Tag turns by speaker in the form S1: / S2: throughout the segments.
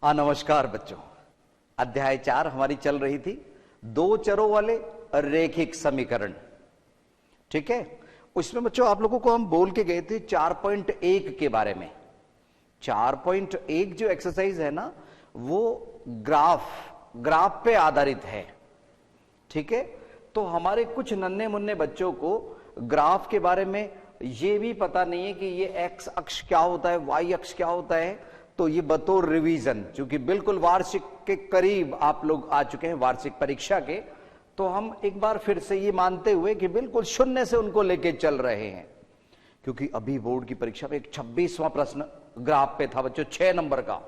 S1: नमस्कार बच्चों। अध्याय 4 हमारी चल रही थी दो चरों वाले रैखिक समीकरण। ठीक है, उसमें बच्चों आप लोगों को हम बोल के गए थे 4.1 के बारे में। 4.1 जो एक्सरसाइज है ना, वो ग्राफ पे आधारित है। ठीक है, तो हमारे कुछ नन्हे मुन्ने बच्चों को ग्राफ के बारे में ये भी पता नहीं है कि ये एक्स अक्ष क्या होता है, वाई अक्ष क्या होता है। तो ये बतौर रिवीजन, क्योंकि बिल्कुल वार्षिक के करीब आप लोग आ चुके हैं वार्षिक परीक्षा के, तो हम एक बार फिर से ये मानते हुए कि बिल्कुल शून्य से उनको लेके चल रहे हैं। क्योंकि अभी बोर्ड की परीक्षा में एक 26वां प्रश्न ग्राफ पे था बच्चों, 6 नंबर का।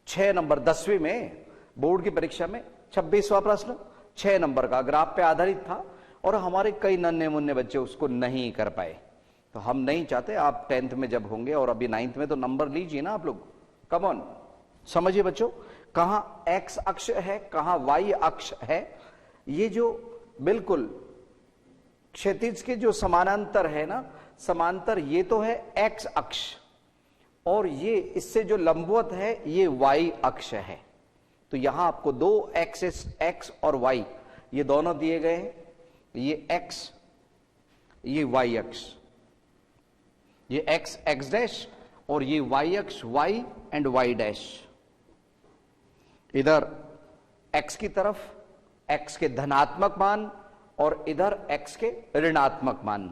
S1: 6 नंबर 10वीं में बोर्ड की परीक्षा में 26वां प्रश्न 6 नंबर का ग्राफ पे आधारित था, और हमारे कई नन्हे मुन्ने बच्चे उसको नहीं कर पाए। तो हम नहीं चाहते, आप 10th में जब होंगे और अभी 9th में, तो नंबर लीजिए ना आप लोग। कम ऑन, समझिए बच्चों, कहां एक्स अक्ष है, कहां वाई अक्ष है। ये जो बिल्कुल क्षैतिज के जो समानांतर है ना, समांतर, ये तो है एक्स अक्ष, और ये इससे जो लंबवत है ये वाई अक्ष है। तो यहां आपको दो एक्सिस एक्स और वाई ये दोनों दिए गए हैं। ये एक्स, ये वाई अक्ष, ये एक्स एक्स डैश, और ये वाई अक्ष वाई एंड वाई डैश। इधर एक्स की तरफ एक्स के धनात्मक मान, और इधर एक्स के ऋणात्मक मान,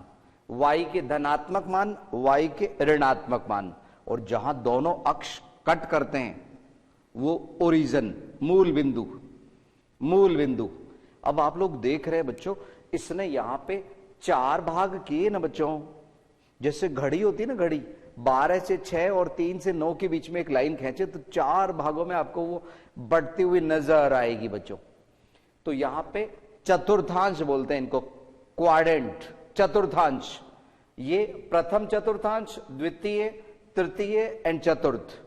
S1: वाई के धनात्मक मान, वाई के ऋणात्मक मान। और जहां दोनों अक्ष कट करते हैं वो ओरिजिन, मूल बिंदु, मूल बिंदु। अब आप लोग देख रहे हैं बच्चों, इसने यहां पे 4 भाग किए ना बच्चों। जैसे घड़ी होती है ना, घड़ी 12 से 6 और 3 से 9 के बीच में एक लाइन खींचे तो 4 भागों में आपको वो बढ़ती हुई नजर आएगी बच्चों। तो यहां पे चतुर्थांश बोलते हैं इनको, क्वाड्रेंट, चतुर्थांश। ये प्रथम चतुर्थांश, द्वितीय, तृतीय एंड चतुर्थ।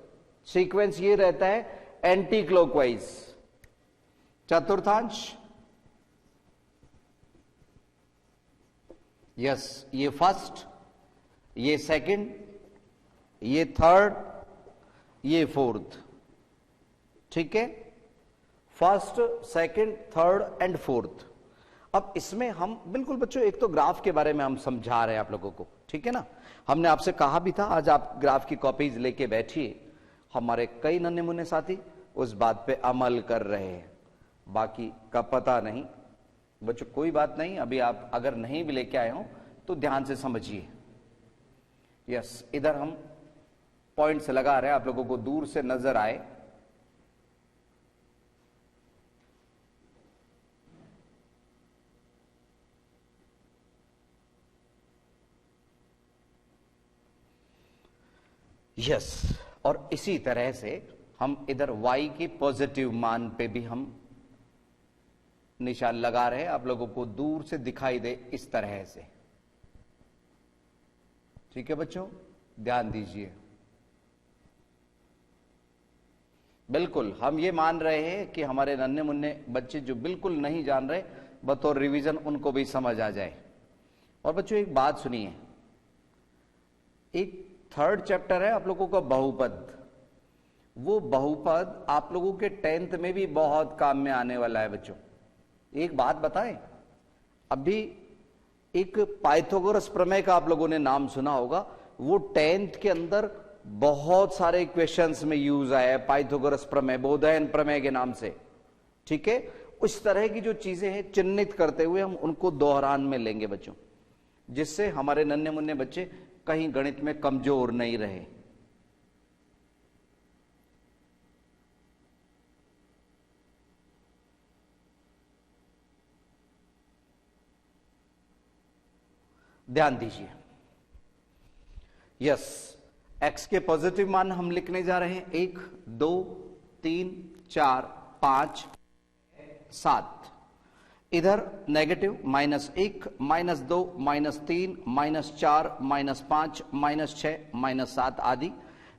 S1: सीक्वेंस ये रहता है एंटी क्लॉकवाइज। चतुर्थांश, यस, ये फर्स्ट, ये सेकंड, ये थर्ड, ये फोर्थ। ठीक है, first, second, third and fourth. अब इसमें हम बिल्कुल बच्चों, एक तो ग्राफ के बारे में हम समझा रहे हैं आप लोगों को। ठीक है ना, हमने आपसे कहा भी था आज आप ग्राफ की कॉपीज लेके बैठिए। हमारे कई नन्हे मुन्ने साथी उस बात पे अमल कर रहे हैं, बाकी का पता नहीं बच्चों। कोई बात नहीं, अभी आप अगर नहीं भी लेके आए हो तो ध्यान से समझिए। यस, इधर हम पॉइंट्स लगा रहे हैं, आप लोगों को दूर से नजर आए। यस, और इसी तरह से हम इधर y के पॉजिटिव मान पे भी हम निशान लगा रहे हैं, आप लोगों को दूर से दिखाई दे इस तरह से। ठीक है बच्चों, ध्यान दीजिए। बिल्कुल हम ये मान रहे हैं कि हमारे नन्हे मुन्ने बच्चे जो बिल्कुल नहीं जान रहे, बतौर रिवीजन उनको भी समझ आ जाए। और बच्चों एक बात सुनिए, एक थर्ड चैप्टर है आप लोगों का बहुपद। वो बहुपद आप लोगों के 10th में भी बहुत काम में आने वाला है बच्चों। एक बात बताएं, अभी एक पाइथागोरस प्रमेय का आप लोगों ने नाम सुना होगा, वो 10th के अंदर बहुत सारे क्वेश्चंस में यूज आया है। पाइथागोरस प्रमेय, बोधायन प्रमेय के नाम से। ठीक है, उस तरह की जो चीजें हैं चिन्हित करते हुए हम उनको दोहरान में लेंगे बच्चों, जिससे हमारे नन्हे मुन्ने बच्चे कहीं गणित में कमजोर नहीं रहे। ध्यान दीजिए। यस, एक्स के पॉजिटिव मान हम लिखने जा रहे हैं 1 2 3 4 5 7। इधर नेगेटिव -1 -2 -3 -4 -5 -6 -7 आदि।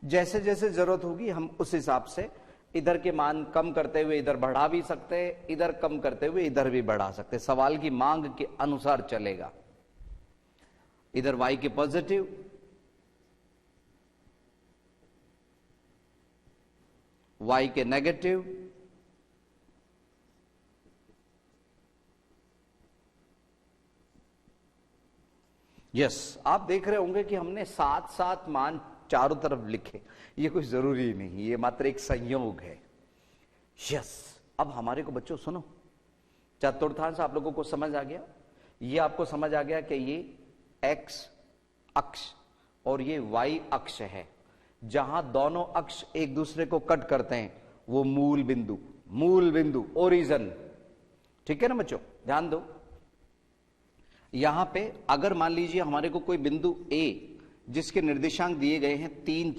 S1: जैसे जैसे जरूरत होगी हम उस हिसाब से इधर के मान कम करते हुए इधर बढ़ा भी सकते हैं, इधर कम करते हुए इधर भी बढ़ा सकते हैं। सवाल की मांग के अनुसार चलेगा। इधर y के पॉजिटिव, y के नेगेटिव, यस आप देख रहे होंगे कि हमने 7 मान चारों तरफ लिखे, ये कुछ जरूरी नहीं, ये मात्र एक संयोग है। यस अब हमारे को बच्चों सुनो, चतुर्थांश आप लोगों को समझ आ गया, ये आपको समझ आ गया कि ये x अक्ष और ये y अक्ष है, जहां दोनों अक्ष एक दूसरे को कट करते हैं वो मूल बिंदु ओरिजिन। ठीक है ना बच्चों, ध्यान दो, यहां पे अगर मान लीजिए हमारे को कोई बिंदु A जिसके निर्देशांक दिए गए हैं 3,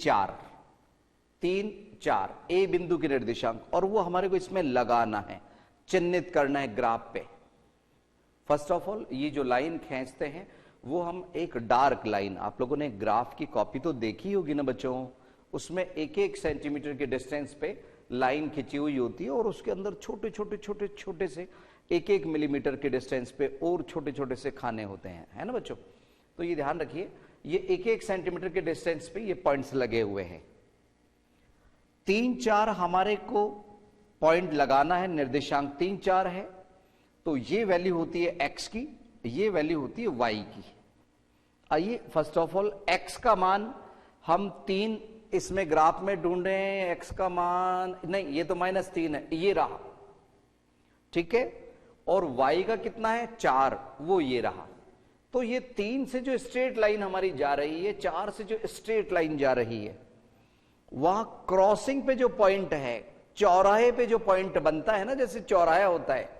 S1: 4 A बिंदु के निर्देशांक, और वो हमारे को इसमें लगाना है, चिन्हित करना है ग्राफ पे। फर्स्ट ऑफ ऑल ये जो लाइन खींचते हैं वो हम एक डार्क लाइन, आप लोगों ने ग्राफ की कॉपी तो देखी होगी ना बच्चों, उसमें 1-1 सेंटीमीटर के डिस्टेंस पे लाइन खिंची हुई होती है और उसके अंदर छोटे से 1-1 मिलीमीटर के डिस्टेंस पे और छोटे से खाने होते हैं, है ना बच्चों। तो ये ध्यान रखिए, ये 1-1 सेंटीमीटर के डिस्टेंस पे ये पॉइंट्स लगे हुए हैं। 3, 4 हमारे को पॉइंट लगाना है, निर्देशांक 3, 4 है, तो ये वैल्यू होती है x की, ये वैल्यू होती है y की। आइए फर्स्ट ऑफ ऑल x का मान हम 3 इसमें ग्राफ में ढूंढ रहे हैं, x का मान नहीं, ये तो -3 है, ये रहा, ठीक है, और y का कितना है 4, वो ये रहा। तो ये 3 से जो स्ट्रेट लाइन हमारी जा रही है, 4 से जो स्ट्रेट लाइन जा रही है, वहां क्रॉसिंग पे जो पॉइंट है, चौराहे पे जो पॉइंट बनता है ना, जैसे चौराहा होता है,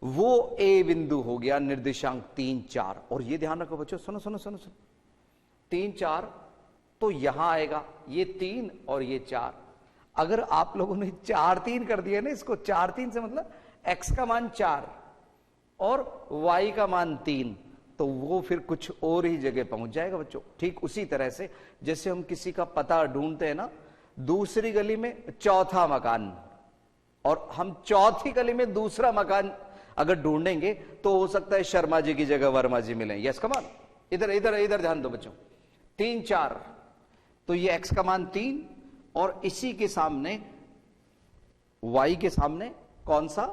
S1: वो A बिंदु हो गया, निर्देशांक 3, 4। और ये ध्यान रखो बच्चों, सुनो 3, 4 तो यहां आएगा, ये 3 और ये 4। अगर आप लोगों ने 4, 3 कर दिया ना इसको, 4, 3 से मतलब x का मान 4 और y का मान 3, तो वो फिर कुछ और ही जगह पहुंच जाएगा बच्चों। ठीक उसी तरह से जैसे हम किसी का पता ढूंढते हैं ना, दूसरी गली में चौथा मकान, और हम चौथी गली में दूसरा मकान अगर ढूंढेंगे तो हो सकता है शर्मा जी की जगह वर्मा जी मिले। यस कमान, इधर ध्यान दो बच्चों, 3, 4 तो ये x का मान 3 और इसी के सामने y के सामने कौन सा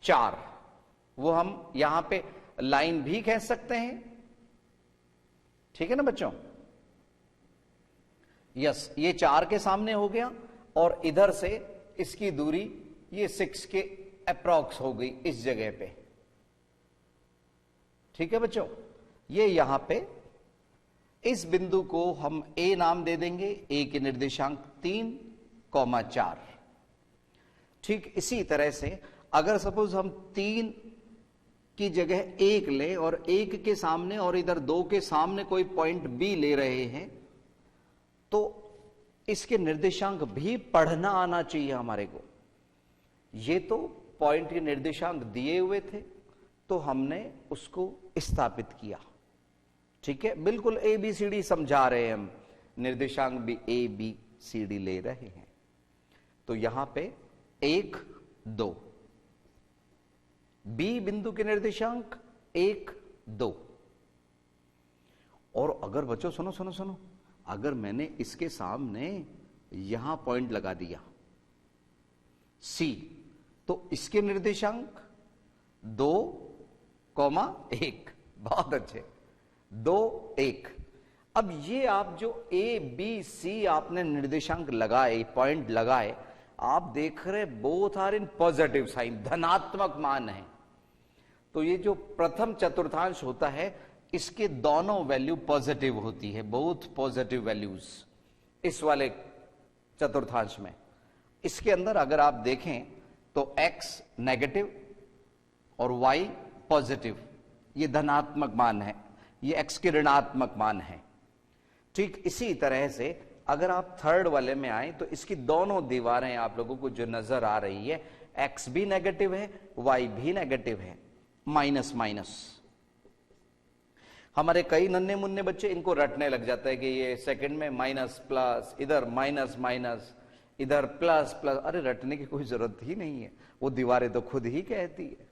S1: 4, वो हम यहां पे लाइन भी खींच सकते हैं। ठीक है ना बच्चों, यस ये 4 के सामने हो गया और इधर से इसकी दूरी ये 6 के अप्रॉक्स हो गई इस जगह पे। ठीक है बच्चों, ये यहां पे इस बिंदु को हम A नाम दे देंगे, A के निर्देशांक 3, 4। ठीक इसी तरह से अगर सपोज हम 3 की जगह 1 ले और 1 के सामने और इधर 2 के सामने कोई पॉइंट B ले रहे हैं, तो इसके निर्देशांक भी पढ़ना आना चाहिए हमारे को। ये तो पॉइंट के निर्देशांक दिए हुए थे तो हमने उसको स्थापित किया। ठीक है, बिल्कुल ABCD समझा रहे हैं हम, निर्देशांक भी ABCD ले रहे हैं। तो यहां पे 1, 2, B बिंदु के निर्देशांक 1, 2। और अगर बच्चों सुनो, अगर मैंने इसके सामने यहां पॉइंट लगा दिया C, तो इसके निर्देशांक 2, 1। बहुत अच्छे, 2, 1। अब ये आप जो ABC आपने निर्देशांक लगाए, पॉइंट लगाए, आप देख रहे both are in positive sign, धनात्मक मान है। तो ये जो प्रथम चतुर्थांश होता है, इसके दोनों वैल्यू पॉजिटिव होती है, बोथ पॉजिटिव वैल्यूज इस वाले चतुर्थांश में। इसके अंदर अगर आप देखें तो x नेगेटिव और y पॉजिटिव, ये धनात्मक मान है, ये x के ऋणात्मक मान है। ठीक इसी तरह से अगर आप थर्ड वाले में आए तो इसकी दोनों दीवारें आप लोगों को जो नजर आ रही है, x भी नेगेटिव है, y भी नेगेटिव है, माइनस माइनस। हमारे कई नन्हे मुन्ने बच्चे इनको रटने लग जाता है कि ये सेकंड में माइनस प्लस, इधर माइनस माइनस, इधर प्लस प्लस। अरे रटने की कोई जरूरत ही नहीं है, वो दीवारें तो खुद ही कहती है।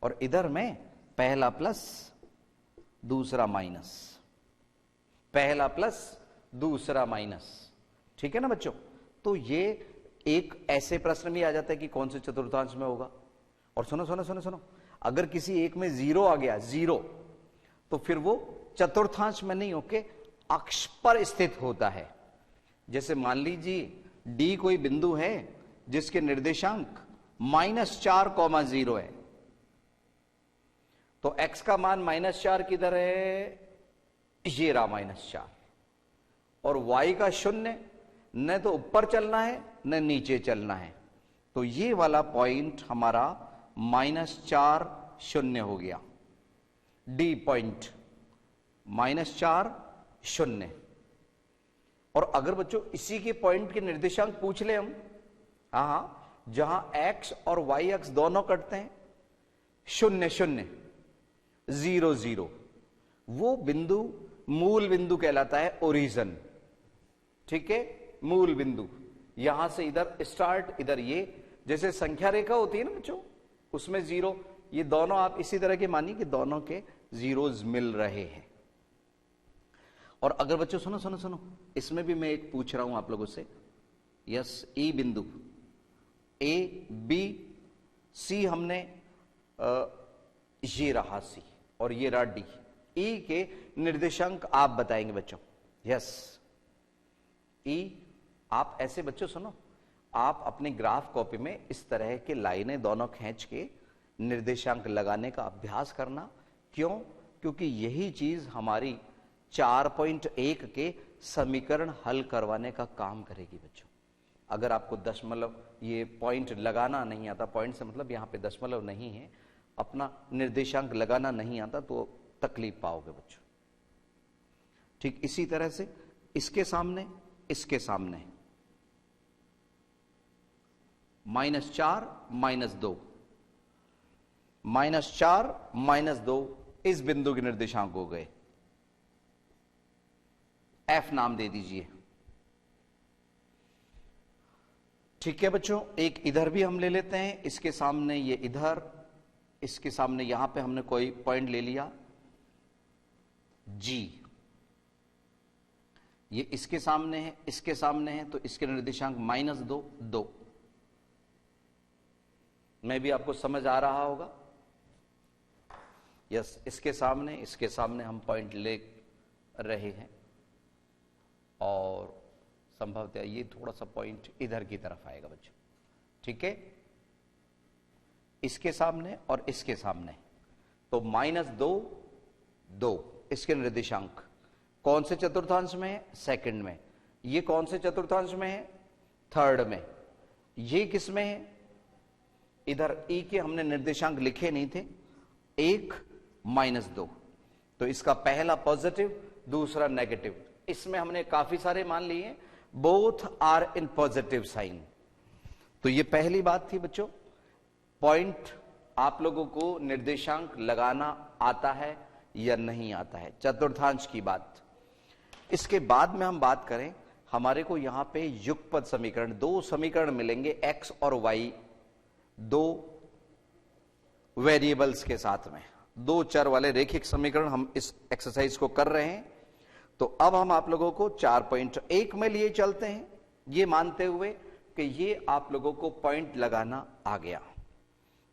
S1: और इधर में पहला प्लस दूसरा माइनस, पहला प्लस दूसरा माइनस। ठीक है ना बच्चों, तो ये एक ऐसे प्रश्न भी आ जाता है कि कौन से चतुर्थांश में होगा। और सुनो सुनो सुनो सुनो, अगर किसी एक में 0 आ गया, 0, तो फिर वो चतुर्थांश में नहीं होके अक्ष पर स्थित होता है। जैसे मान लीजिए डी कोई बिंदु है जिसके निर्देशांक -4,0 है, तो x का मान -4 किधर है, ये रहा -4, और y का 0 न तो ऊपर चलना है न नीचे चलना है, तो ये वाला पॉइंट हमारा -4 0 हो गया, डी पॉइंट -4 0। और अगर बच्चों इसी के पॉइंट के निर्देशांक पूछ ले हम, हाँ, जहां x और y अक्ष दोनों कटते हैं, 0 0 0 0, वो बिंदु मूल बिंदु कहलाता है, ओरिजिन। ठीक है, मूल बिंदु यहां से इधर स्टार्ट, इधर ये जैसे संख्या रेखा होती है ना बच्चों, उसमें 0, ये दोनों आप इसी तरह के मानिए कि दोनों के जीरोज मिल रहे हैं। और अगर बच्चों सुनो सुनो सुनो, इसमें भी मैं एक पूछ रहा हूं आप लोगों से, यस, ई बिंदु ए बी सी, हमने ये रहा सी और ये रहा डी, ई के निर्देशांक आप बताएंगे बच्चों। यस, ई आप ऐसे बच्चों सुनो, आप अपने ग्राफ कॉपी में इस तरह के लाइनें दोनों खींच के निर्देशांक लगाने का अभ्यास करना। क्यों? क्योंकि यही चीज हमारी 4.1 के समीकरण हल करवाने का काम करेगी बच्चों। अगर आपको दशमलव ये पॉइंट लगाना नहीं आता, पॉइंट से मतलब यहां पे दशमलव नहीं है, अपना निर्देशांक लगाना नहीं आता, तो तकलीफ पाओगे बच्चों। ठीक इसी तरह से इसके सामने, इसके सामने -4 -2, -4 -2 इस बिंदु के निर्देशांक हो गए, F नाम दे दीजिए। ठीक है बच्चों, एक इधर भी हम ले लेते हैं, इसके सामने ये इधर, इसके सामने यहां पे हमने कोई पॉइंट ले लिया G, ये इसके सामने है, इसके सामने है, तो इसके निर्देशांक -2 2। मैं भी आपको समझ आ रहा होगा। यस, इसके सामने हम पॉइंट ले रहे हैं, और संभवतः ये थोड़ा सा पॉइंट इधर की तरफ आएगा बच्चों। ठीक है, इसके सामने और इसके सामने, तो -2 2 इसके निर्देशांक कौन से चतुर्थांश में है, सेकंड में। ये कौन से चतुर्थांश में है, थर्ड में। ये किस में है, इधर ई के हमने निर्देशांक लिखे नहीं थे, 1 -2, तो इसका पहला पॉजिटिव, दूसरा नेगेटिव। इसमें हमने काफी सारे मान लिए, both are in positive sign. तो ये पहली बात थी बच्चों, पॉइंट आप लोगों को निर्देशांक लगाना आता है या नहीं आता है, चतुर्थांश की बात। इसके बाद में हम बात करें, हमारे को यहां पे युगपद समीकरण, 2 समीकरण मिलेंगे, x और y, 2 वेरिएबल्स के साथ में, 2 चर वाले रेखिक समीकरण हम इस एक्सरसाइज को कर रहे हैं। तो अब हम आप लोगों को 4.1 में लिए चलते हैं, ये मानते हुए कि ये आप लोगों को पॉइंट लगाना आ गया।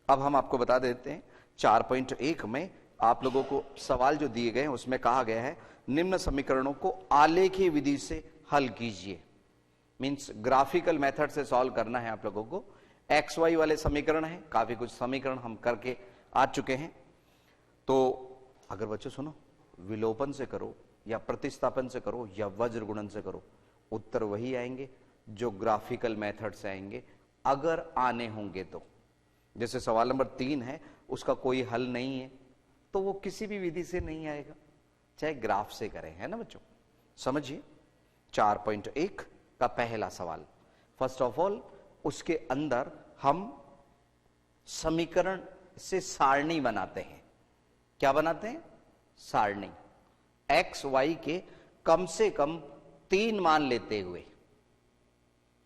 S1: अब हम आपको बता देते हैं 4.1 में आप लोगों को सवाल जो दिए गए हैं उसमें कहा गया है, निम्न समीकरणों को आलेखीय विधि से हल कीजिए। मींस ग्राफिकल मेथड से सॉल्व करना है आप लोगों को। एक्स वाई वाले समीकरण है, काफी कुछ समीकरण हम करके आ चुके हैं। तो अगर बच्चों सुनो, विलोपन से करो या प्रतिस्थापन से करो या वज्र गुणन से करो, उत्तर वही आएंगे जो ग्राफिकल मेथड से आएंगे, अगर आने होंगे तो। जैसे सवाल नंबर 3 है, उसका कोई हल नहीं है, तो वो किसी भी विधि से नहीं आएगा, चाहे ग्राफ से करें, है ना बच्चों। समझिए 4.1 का पहला सवाल, फर्स्ट ऑफ ऑल उसके अंदर हम समीकरण से सारणी बनाते हैं। क्या बनाते हैं? सारणी। एक्स वाई के कम से कम 3 मान लेते हुए।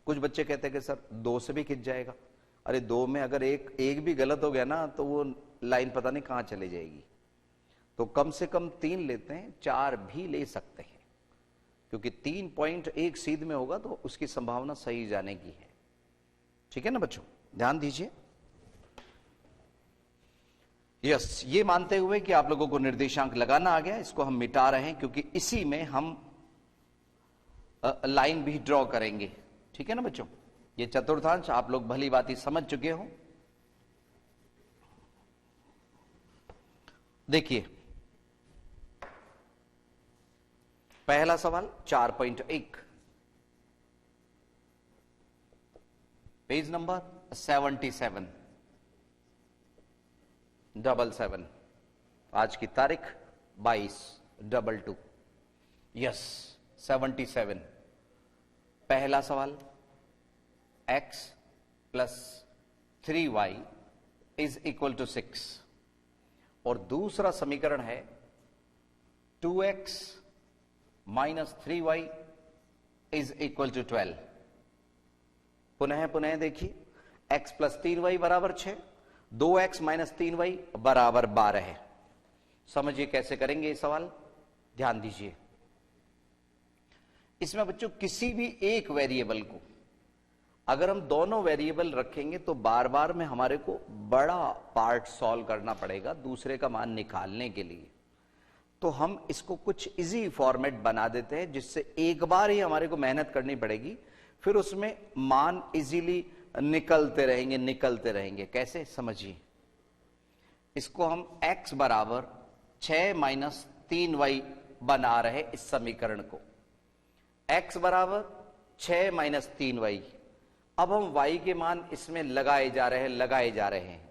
S1: कुछ बच्चे कहते हैं कि सर 2 से भी खिंच जाएगा। अरे 2 में अगर एक भी गलत हो गया ना, तो वो लाइन पता नहीं कहां चली जाएगी। तो कम से कम 3 लेते हैं, 4 भी ले सकते हैं। क्योंकि 3.1 सीध में होगा तो उसकी संभावना सही जाने की है। ठीक है ना बच्चों, ध्यान दीजिए। यस, ये मानते हुए कि आप लोगों को निर्देशांक लगाना आ गया, इसको हम मिटा रहे हैं क्योंकि इसी में हम लाइन भी ड्रॉ करेंगे। ठीक है ना बच्चों, ये चतुर्थांश आप लोग भली बात ही समझ चुके हो। देखिए पहला सवाल 4.1, पेज नंबर 77, 77, आज की तारीख 22/2। यस, 77। पहला सवाल x plus 3y is equal to 6 और दूसरा समीकरण है 2x minus 3y is equal to 12। पुनः देखिए, x प्लस 3y बराबर 6, 2x माइनस 3y बराबर 12 है। समझिए कैसे करेंगे ये सवाल, ध्यान दीजिए। इसमें बच्चों किसी भी एक वेरिएबल को अगर हम दोनों वेरिएबल रखेंगे तो बार बार में हमारे को बड़ा पार्ट सॉल्व करना पड़ेगा दूसरे का मान निकालने के लिए। तो हम इसको कुछ इजी फॉर्मेट बना देते हैं जिससे एक बार ही हमारे को मेहनत करनी पड़ेगी, फिर उसमें मान इजीली निकलते रहेंगे। कैसे, समझिए। इसको हम x बराबर 6 माइनस 3y बना रहे इस समीकरण को। x बराबर 6 माइनस 3y। अब हम y के मान इसमें लगाए जा रहे हैं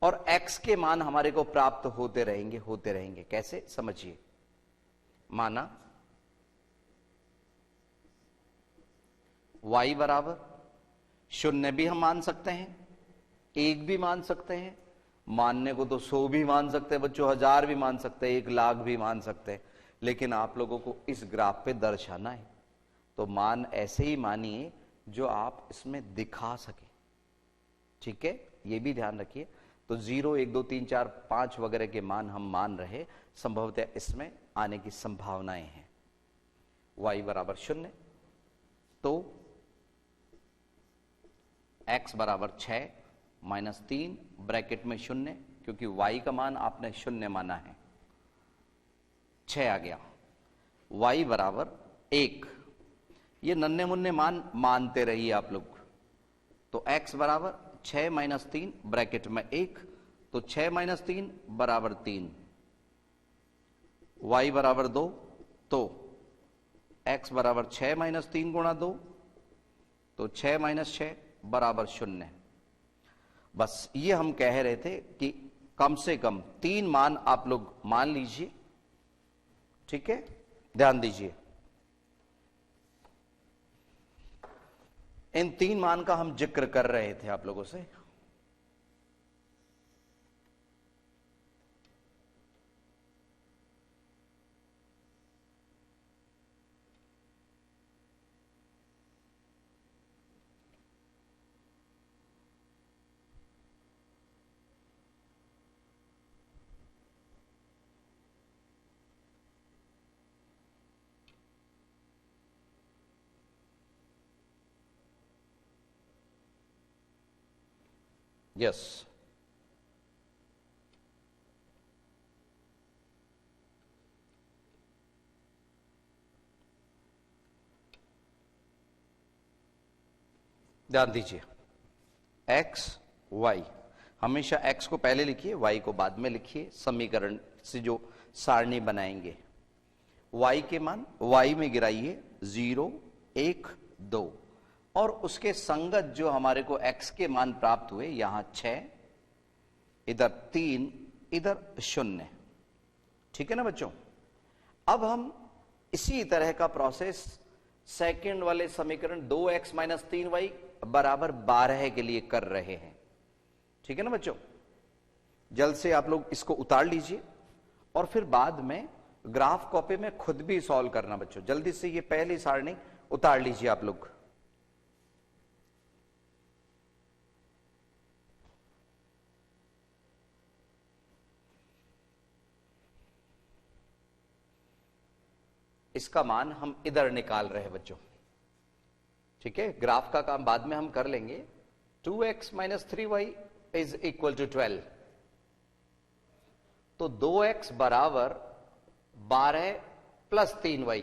S1: और x के मान हमारे को प्राप्त होते रहेंगे। कैसे, समझिए। माना y बराबर 0 भी हम मान सकते हैं, 1 भी मान सकते हैं, मानने को तो 100 भी मान सकते हैं बच्चों, 1000 भी मान सकते हैं, 1 लाख भी मान सकते हैं, लेकिन आप लोगों को इस ग्राफ पे दर्शाना है तो मान ऐसे ही मानिए जो आप इसमें दिखा सके। ठीक है, ये भी ध्यान रखिए। तो 0, 1, 2, 3, 4, 5 वगैरह के मान हम मान रहे, संभवतः इसमें आने की संभावनाएं हैं। y बराबर 0 तो x बराबर 6 माइनस 3 ब्रैकेट में 0, क्योंकि y का मान आपने 0 माना है, 6 आ गया। y बराबर 1, ये नन्हे मुन्ने मान मानते रहिए आप लोग। तो x बराबर 6 माइनस 3 ब्रैकेट में 1, तो 6 माइनस 3 बराबर 3, y बराबर 2, तो x बराबर 6 माइनस 3 गुणा 2, तो 6 माइनस 6 बराबर 0। बस ये हम कह रहे थे कि कम से कम 3 मान आप लोग मान लीजिए। ठीक है, ध्यान दीजिए। इन 3 मान का हम जिक्र कर रहे थे आप लोगों से। यस, ध्यान दीजिए। x y, हमेशा x को पहले लिखिए, y को बाद में लिखिए। समीकरण से जो सारणी बनाएंगे, y के मान y में गिराइए 0, 1, 2 और उसके संगत जो हमारे को x के मान प्राप्त हुए, यहां 6, इधर 3, इधर 0। ठीक है ना बच्चों। अब हम इसी तरह का प्रोसेस सेकंड वाले समीकरण 2x माइनस 3y बराबर 12 के लिए कर रहे हैं। ठीक है ना बच्चों, जल्द से आप लोग इसको उतार लीजिए और फिर बाद में ग्राफ कॉपी में खुद भी सॉल्व करना बच्चों। जल्दी से ये पहली सारणी उतार लीजिए आप लोग। इसका मान हम इधर निकाल रहे हैं बच्चों, ठीक है। ग्राफ का काम बाद में हम कर लेंगे। 2x minus 3y is equal to 12, तो 2x बराबर 12 प्लस 3y,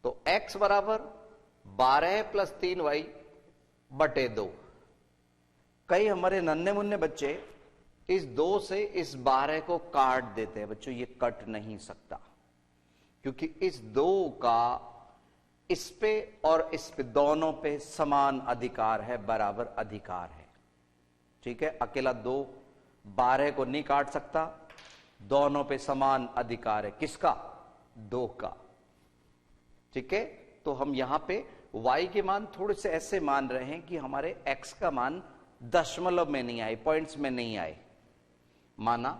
S1: तो x बराबर 12 प्लस 3y बटे 2। कई हमारे नन्हे मुन्ने बच्चे इस 2 से इस 12 को काट देते हैं। बच्चों ये कट नहीं सकता, क्योंकि इस 2 का इस पे और इस पे दोनों पे समान अधिकार है, बराबर अधिकार है, ठीक है। अकेला 2 12 को नहीं काट सकता, दोनों पे समान अधिकार है। किसका? 2 का, ठीक है। तो हम यहां पे y के मान थोड़े से ऐसे मान रहे हैं कि हमारे x का मान दशमलव में नहीं आए, पॉइंट्स में नहीं आए। माना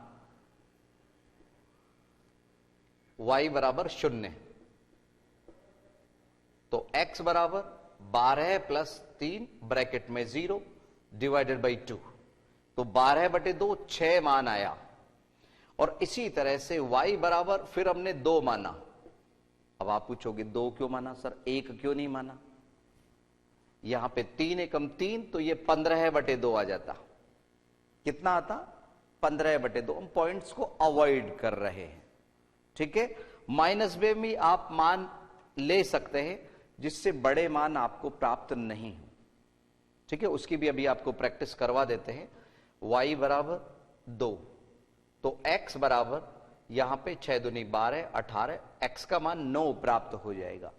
S1: y बराबर 0, तो x बराबर 12 प्लस 3 ब्रैकेट में 0 डिवाइडेड बाई 2, तो 12 बटे 2 6 मान आया। और इसी तरह से y बराबर फिर हमने 2 माना। अब आप पूछोगे 2 क्यों माना सर, 1 क्यों नहीं माना? यहां पे 3 एकम 3, तो ये 15 बटे 2 आ जाता। कितना आता? 15 बटे 2। हम पॉइंट्स को अवॉइड कर रहे हैं, ठीक है। माइनस में भी आप मान ले सकते हैं जिससे बड़े मान आपको प्राप्त नहीं हो, ठीक है। उसकी भी अभी आपको प्रैक्टिस करवा देते हैं। y बराबर 2, तो x बराबर यहां पे 6 दूनी 12 18, x का मान 9 प्राप्त हो जाएगा।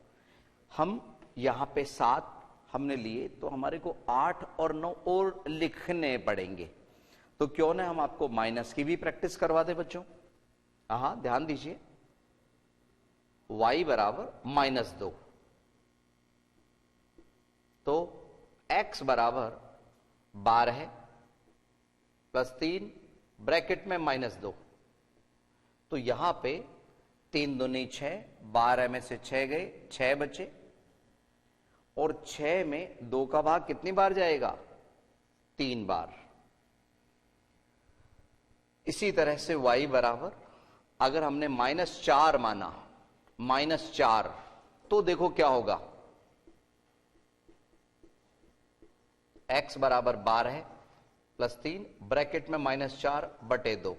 S1: हम यहां पे 7 हमने लिए, तो हमारे को 8 और 9 और लिखने पड़ेंगे। तो क्यों ना हम आपको माइनस की भी प्रैक्टिस करवा दे बच्चों। हाँ ध्यान दीजिए, y बराबर -2, तो x बराबर 12 प्लस 3 ब्रैकेट में -2, तो यहां पे 3 दूनी 6, 12 में से 6 गए, 6 बचे, और 6 में 2 का भाग कितनी बार जाएगा? 3 बार। इसी तरह से y बराबर, अगर हमने -4 माना, -4, तो देखो क्या होगा। x बराबर 12 प्लस 3 ब्रैकेट में -4 बटे 2,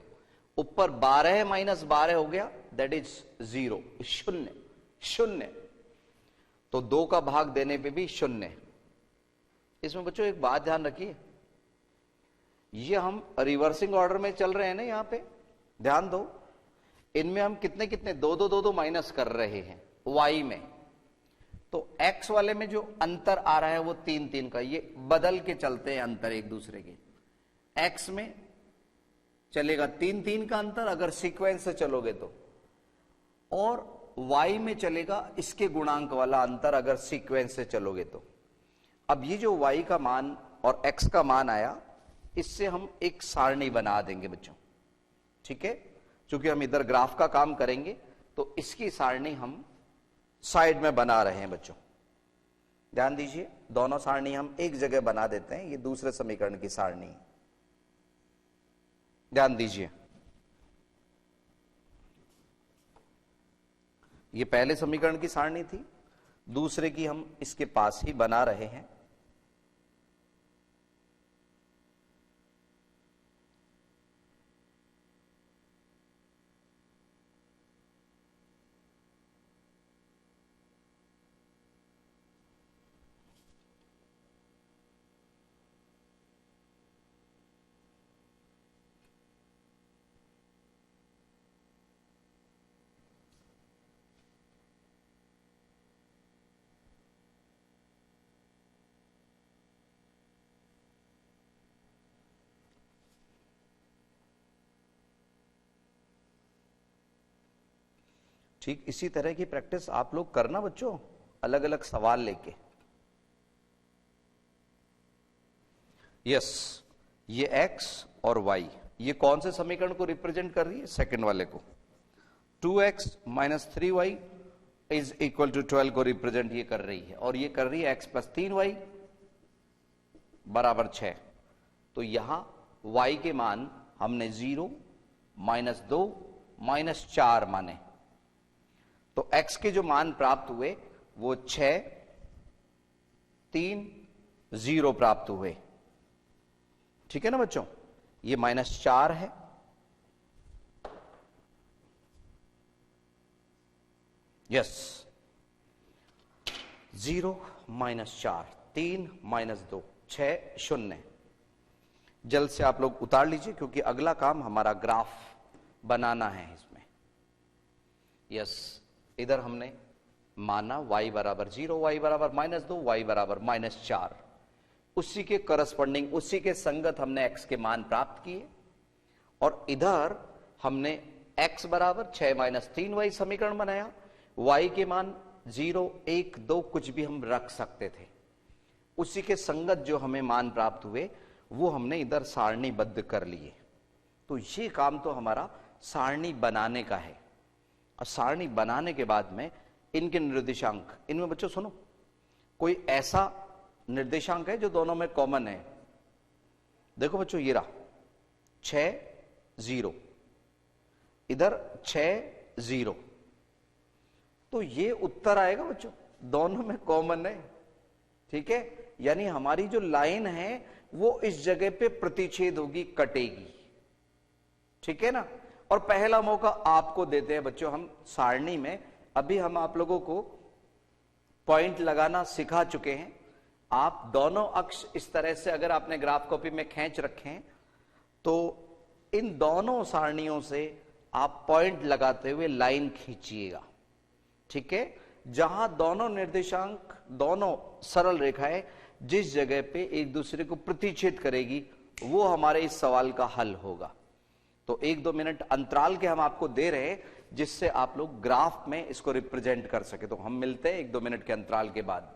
S1: ऊपर 12 माइनस 12 हो गया, दैट इज 0, शून्य, शून्य। तो 2 का भाग देने पे भी 0। इसमें बच्चों एक बात ध्यान रखिए, ये हम रिवर्सिंग ऑर्डर में चल रहे हैं ना, यहां पे ध्यान दो। इनमें हम कितने कितने 2 माइनस कर रहे हैं y में, तो x वाले में जो अंतर आ रहा है वो 3 का, ये बदल के चलते हैं अंतर एक दूसरे के। x में चलेगा 3 का अंतर अगर सीक्वेंस से चलोगे तो, और y में चलेगा इसके गुणांक वाला अंतर अगर सीक्वेंस से चलोगे तो। अब ये जो y का मान और x का मान आया, इससे हम एक सारणी बना देंगे बच्चों, ठीक है। क्योंकि हम इधर ग्राफ का काम करेंगे, तो इसकी सारणी हम साइड में बना रहे हैं बच्चों। ध्यान दीजिए, दोनों सारणी हम एक जगह बना देते हैं। ये दूसरे समीकरण की सारणी है, ध्यान दीजिए। ये पहले समीकरण की सारणी थी, दूसरे की हम इसके पास ही बना रहे हैं। ठीक इसी तरह की प्रैक्टिस आप लोग करना बच्चों, अलग अलग सवाल लेके। यस, ये x और y, ये कौन से समीकरण को रिप्रेजेंट कर रही है? सेकंड वाले को। 2x minus 3y is equal to 12 को रिप्रेजेंट ये कर रही है, और ये कर रही है x प्लस 3y बराबर 6। तो यहां y के मान हमने 0, -2, -4 माने। तो x के जो मान प्राप्त हुए वो 6, 3, 0 प्राप्त हुए। ठीक है ना बच्चों, ये -4 है, यस 0 -4, 3 -2, 6 0। जल्द से आप लोग उतार लीजिए क्योंकि अगला काम हमारा ग्राफ बनाना है इसमें। यस, इधर हमने माना y बराबर 0, y बराबर -2, y बराबर -4, उसी के करस्पॉन्डिंग, उसी के संगत हमने x के मान प्राप्त किए। और इधर हमने x बराबर 6 - 3y समीकरण बनाया, y के मान 0, 1, 2 कुछ भी हम रख सकते थे। उसी के संगत जो हमें मान प्राप्त हुए वो हमने इधर सारणीबद्ध कर लिए। तो ये काम तो हमारा सारणी बनाने का है। और सारणी बनाने के बाद में इनके निर्देशांक, इनमें बच्चों सुनो, कोई ऐसा निर्देशांक है जो दोनों में कॉमन है? देखो बच्चों, ये रहा 6, 0, इधर 6, 0, तो ये उत्तर आएगा बच्चों, दोनों में कॉमन है। ठीक है, यानी हमारी जो लाइन है वो इस जगह पे प्रतिच्छेद होगी, कटेगी। ठीक है ना। और पहला मौका आपको देते हैं बच्चों हम सारणी में। अभी हम आप लोगों को पॉइंट लगाना सिखा चुके हैं। आप दोनों अक्ष इस तरह से अगर आपने ग्राफ कॉपी में खींच रखे हैं तो इन दोनों सारणियों से आप पॉइंट लगाते हुए लाइन खींचिएगा। ठीक है, जहां दोनों निर्देशांक, दोनों सरल रेखाएं जिस जगह पे एक दूसरे को प्रतिच्छेद करेगी वो हमारे इस सवाल का हल होगा। तो 1-2 मिनट अंतराल के हम आपको दे रहे हैं जिससे आप लोग ग्राफ में इसको रिप्रेजेंट कर सके। तो हम मिलते हैं 1-2 मिनट के अंतराल के बाद।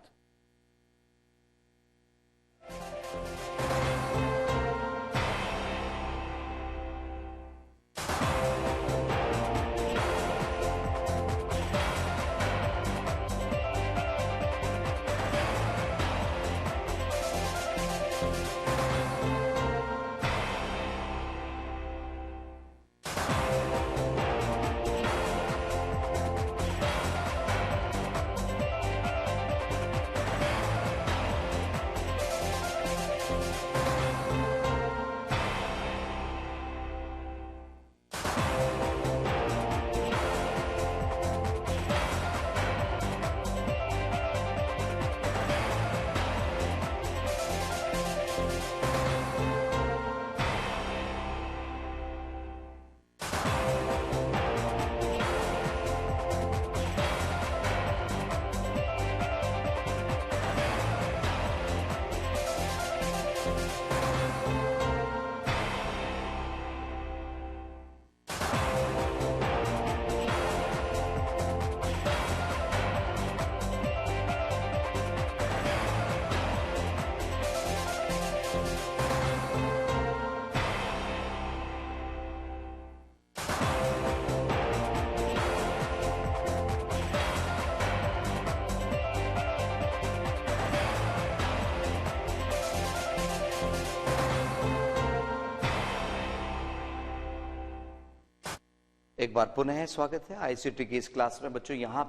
S1: एक बार पुनः स्वागत है आईसीटी की इस क्लास में। बच्चों यहाँ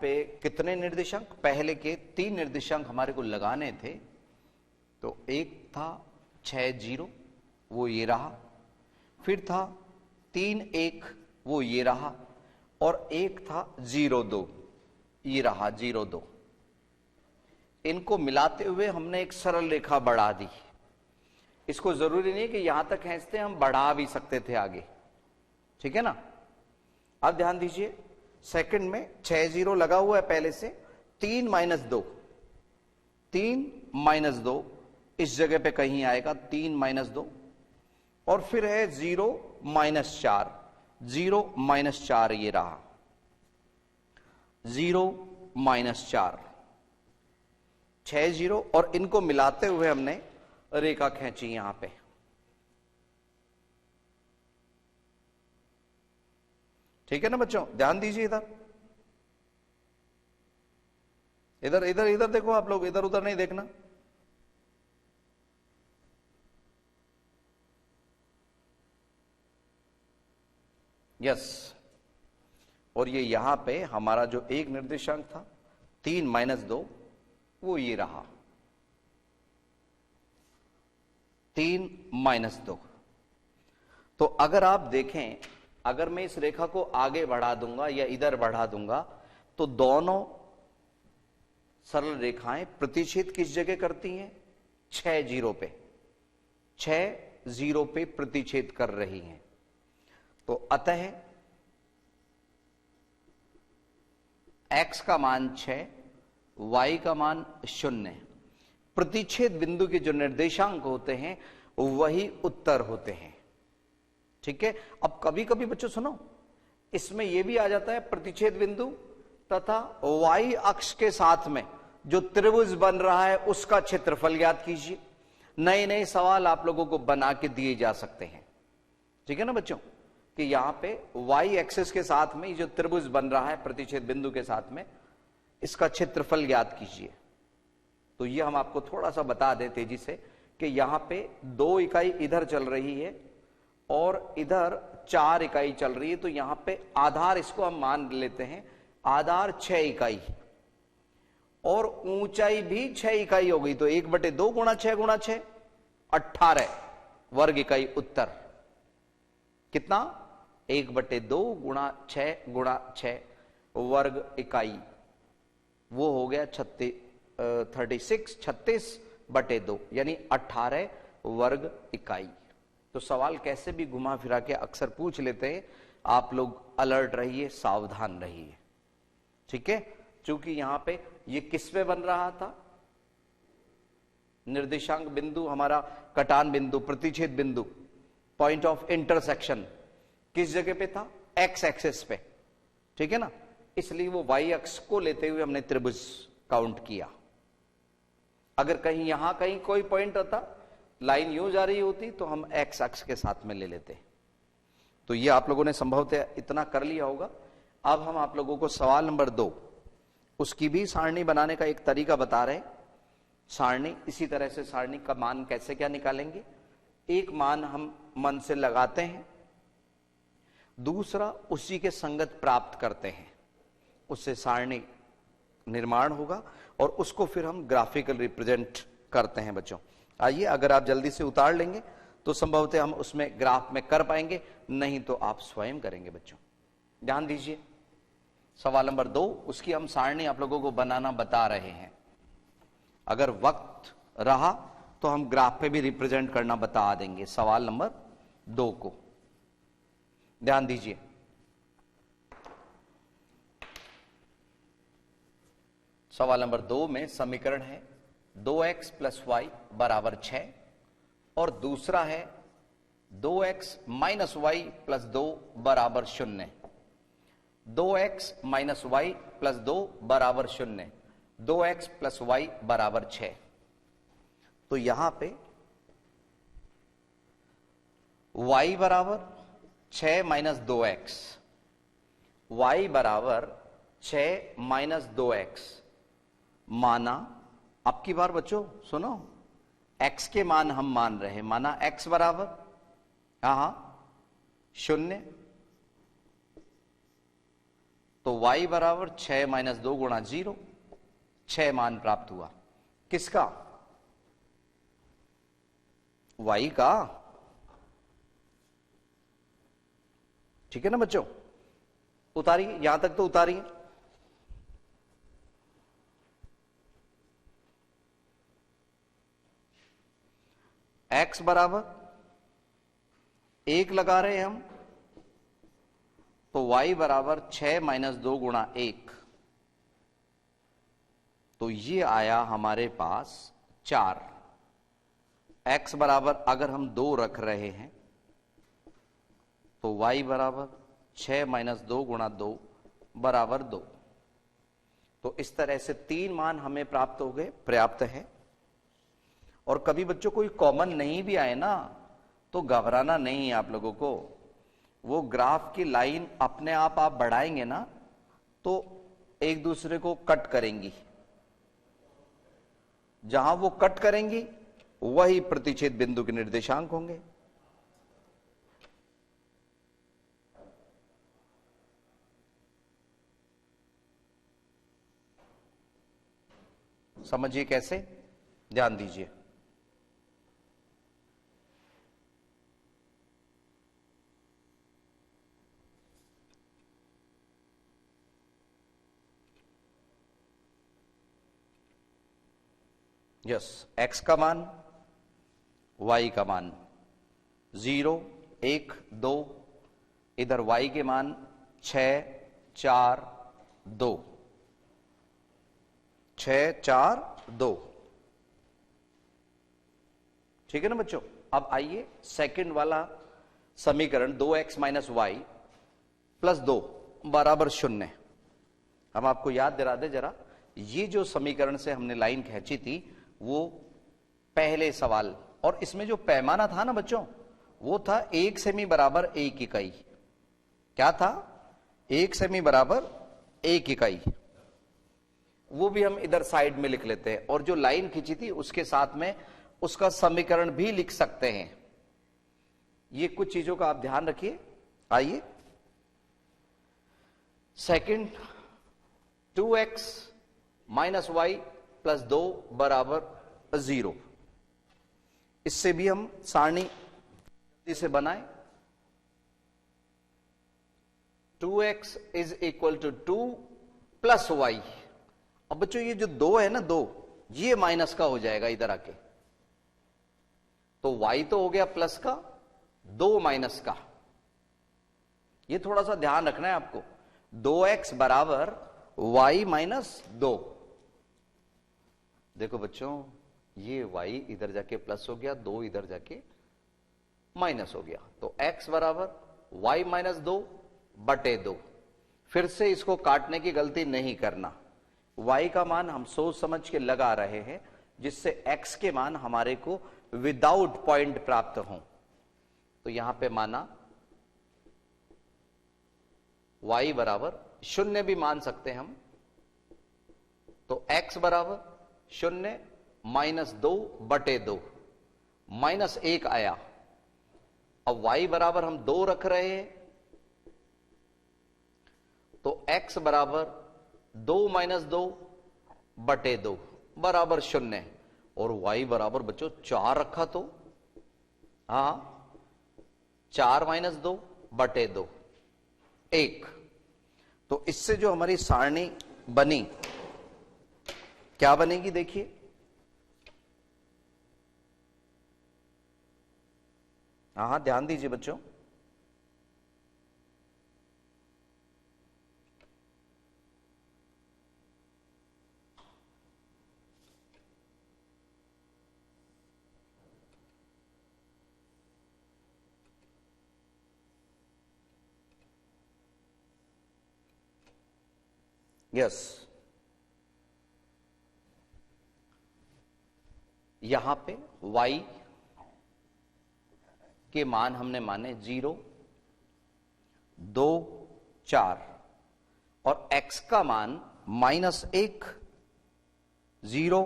S1: पे कितने निर्देशांक, पहले के 3 निर्देशांक हमारे को लगाने थे। तो एक था 6, 0, वो ये रहा, फिर था 3, 1, वो ये रहा, और एक था 0, 2, ये रहा 0, 2। इनको मिलाते हुए हमने एक सरल रेखा बढ़ा दी। इसको जरूरी नहीं कि यहां तक खींचते, हम बढ़ा भी सकते थे आगे। ठीक है ना। अब ध्यान दीजिए, सेकंड में 6, 0 लगा हुआ है पहले से, 3 - 2, 3 - 2 इस जगह पे कहीं आएगा, 3 - 2, और फिर है 0 - 4, 0 - 4 ये रहा, 0 - 4, 6, 0, और इनको मिलाते हुए हमने रेखा खींची यहां पे। ठीक है ना बच्चों, ध्यान दीजिए इधर इधर इधर इधर देखो आप लोग, इधर उधर नहीं देखना। यस, और ये यहां पे हमारा जो एक निर्देशांक था 3 - 2 वो ये रहा 3 - 2। तो अगर आप देखें, अगर मैं इस रेखा को आगे बढ़ा दूंगा या इधर बढ़ा दूंगा तो दोनों सरल रेखाएं प्रतिच्छेद किस जगह करती हैं? 6 0 पे, 6 0 पे प्रतिच्छेद कर रही हैं। तो अतः x का मान 6, y का मान 0, प्रतिच्छेद बिंदु के जो निर्देशांक होते हैं वही उत्तर होते हैं। ठीक है। अब कभी कभी बच्चों सुनो, इसमें यह भी आ जाता है प्रतिच्छेद बिंदु तथा y अक्ष के साथ में जो त्रिभुज बन रहा है उसका क्षेत्रफल ज्ञात कीजिए। नए नए सवाल आप लोगों को बना के दिए जा सकते हैं। ठीक है ना बच्चों, कि यहां पे y एक्सिस के साथ में जो त्रिभुज बन रहा है प्रतिच्छेद बिंदु के साथ में, इसका क्षेत्रफल ज्ञात कीजिए। तो ये हम आपको थोड़ा सा बता दें तेजी से कि यहां पे 2 इकाई इधर चल रही है और इधर 4 इकाई चल रही है। तो यहां पे आधार इसको हम मान लेते हैं, आधार 6 इकाई और ऊंचाई भी 6 इकाई हो गई। तो 1/2 गुणा 6 गुणा 6 18 वर्ग इकाई उत्तर। कितना? 1/2 गुणा 6 गुणा 6 वर्ग इकाई, वो हो गया 36/2 यानी 18 वर्ग इकाई। तो सवाल कैसे भी घुमा फिरा के अक्सर पूछ लेते हैं, आप लोग अलर्ट रहिए, सावधान रहिए। ठीक है। क्योंकि यहां पे ये किस पे बन रहा था? निर्देशांक बिंदु हमारा कटान बिंदु, प्रतिच्छेद बिंदु, पॉइंट ऑफ इंटरसेक्शन किस जगह पे था? एक्स एक्सिस पे। ठीक है ना, इसलिए वो वाई अक्ष को लेते हुए हमने त्रिभुज काउंट किया। अगर कहीं यहां कहीं कोई पॉइंट होता, लाइन यूं जा रही होती, तो हम एक्स अक्ष के साथ में ले लेते। तो ये आप लोगों ने संभवतः इतना कर लिया होगा। अब हम आप लोगों को सवाल नंबर 2, उसकी भी सारणी बनाने का एक तरीका बता रहे हैं। सारणी इसी तरह से, सारणी का मान कैसे क्या निकालेंगे? एक मान हम मन से लगाते हैं, दूसरा उसी के संगत प्राप्त करते हैं, उससे सारणी निर्माण होगा और उसको फिर हम ग्राफिकल रिप्रेजेंट करते हैं। बच्चों आइए, अगर आप जल्दी से उतार लेंगे तो संभवतः हम उसमें ग्राफ में कर पाएंगे, नहीं तो आप स्वयं करेंगे। बच्चों ध्यान दीजिए, सवाल नंबर 2, उसकी हम सारणी आप लोगों को बनाना बता रहे हैं। अगर वक्त रहा तो हम ग्राफ पे भी रिप्रेजेंट करना बता देंगे सवाल नंबर 2 को। ध्यान दीजिए, सवाल नंबर 2 में समीकरण है 2x + y = 6 और दूसरा है 2x - y + 2 = 0। 2x - y + 2 = 0, 2x + y = 6। तो यहां पे y = 6 - 2x, y = 6 - 2x माना। अब की बार बच्चों सुनो, x के मान हम मान रहे हैं, माना x बराबर 0, तो y = 6 - 2 गुणा 0, 6 मान प्राप्त हुआ। किसका? y का। ठीक है ना बच्चों, उतारिए, यहां तक तो उतारिए। x बराबर 1 लगा रहे हैं हम, तो y = 6 - 2 गुणा 1, तो ये आया हमारे पास 4। x बराबर अगर हम 2 रख रहे हैं तो y = 6 - 2 गुणा 2 = 2। तो इस तरह से 3 मान हमें प्राप्त हो गए, पर्याप्त है। और कभी बच्चों कोई कॉमन नहीं भी आए ना, तो घबराना नहीं है आप लोगों को। वो ग्राफ की लाइन अपने आप बढ़ाएंगे ना, तो एक दूसरे को कट करेंगी। जहां वो कट करेंगी वही प्रतिच्छेद बिंदु के निर्देशांक होंगे। समझिए कैसे, ध्यान दीजिए। यस, x का मान, y का मान 0 1 2, इधर y के मान 6 4 2, 6 4 2, ठीक है ना बच्चों। अब आइए सेकंड वाला समीकरण 2x माइनस वाई प्लस 2 बराबर 0। हम आपको याद दिला दे जरा, ये जो समीकरण से हमने लाइन खींची थी वो पहले सवाल, और इसमें जो पैमाना था ना बच्चों वो था 1 सेमी बराबर 1 इकाई। क्या था? 1 सेमी बराबर 1 इकाई। वो भी हम इधर साइड में लिख लेते हैं, और जो लाइन खींची थी उसके साथ में उसका समीकरण भी लिख सकते हैं। ये कुछ चीजों का आप ध्यान रखिए। आइए, second 2x minus Y plus 2 बराबर 0, इससे भी हम सारणी जल्दी से बनाएं। 2x is equal to 2 plus y. अब बच्चों ये जो 2 है ना, 2 ये माइनस का हो जाएगा इधर आके, तो y तो हो गया प्लस का, 2 माइनस का। ये थोड़ा सा ध्यान रखना है आपको। 2x बराबर y माइनस 2। देखो बच्चों, ये y इधर जाके प्लस हो गया, 2 इधर जाके माइनस हो गया, तो x बराबर y माइनस 2 बटे 2। फिर से इसको काटने की गलती नहीं करना। y का मान हम सोच समझ के लगा रहे हैं, जिससे x के मान हमारे को विदाउट पॉइंट प्राप्त हो। तो यहां पे माना y बराबर 0 भी मान सकते हैं हम, तो x बराबर 0 माइनस 2 बटे 2, माइनस 1 आया। अब y बराबर हम 2 रख रहे हैं, तो x बराबर 2 माइनस 2 बटे 2 बराबर 0, और y बराबर बच्चों 4 रखा, तो हाँ 4 माइनस 2 बटे 2 1। तो इससे जो हमारी सारणी बनी, क्या बनेगी देखिए। हाँ, ध्यान दीजिए बच्चों। यस, यहां पे y के मान हमने माने 0 2 4, और x का मान -1 0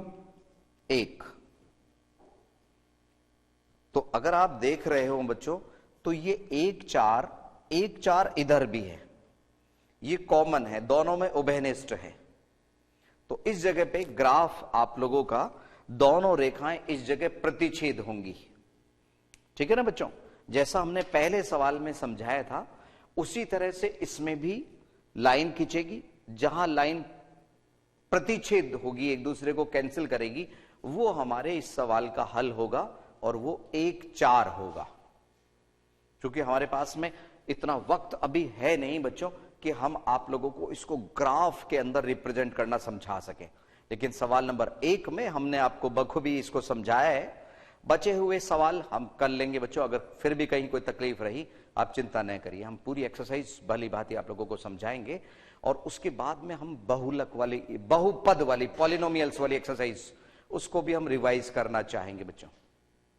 S1: 1। तो अगर आप देख रहे हो बच्चों, तो ये 1 4 इधर भी है, ये कॉमन है, दोनों में उभयनिष्ठ है। तो इस जगह पे ग्राफ आप लोगों का, दोनों रेखाएं इस जगह प्रतिच्छेद होंगी। ठीक है ना बच्चों, जैसा हमने पहले सवाल में समझाया था उसी तरह से इसमें भी लाइन खींचेगी। जहां लाइन प्रतिच्छेद होगी, एक दूसरे को कैंसिल करेगी, वो हमारे इस सवाल का हल होगा, और वो 1 4 होगा। क्योंकि हमारे पास में इतना वक्त अभी है नहीं बच्चों कि हम आप लोगों को इसको ग्राफ के अंदर रिप्रेजेंट करना समझा सके, लेकिन सवाल नंबर 1 में हमने आपको बखूबी इसको समझाया है। बचे हुए सवाल हम कर लेंगे बच्चों। अगर फिर भी कहीं कोई तकलीफ रही, आप चिंता न करिए, हम पूरी एक्सरसाइज भली भांति आप लोगों को समझाएंगे, और उसके बाद में हम बहुलक वाली, बहुपद वाली, पॉलिनोमियल्स वाली एक्सरसाइज, उसको भी हम रिवाइज करना चाहेंगे बच्चों।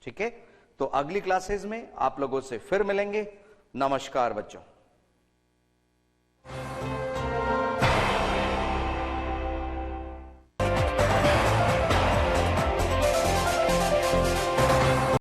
S1: ठीक है, तो अगली क्लासेस में आप लोगों से फिर मिलेंगे। नमस्कार बच्चों।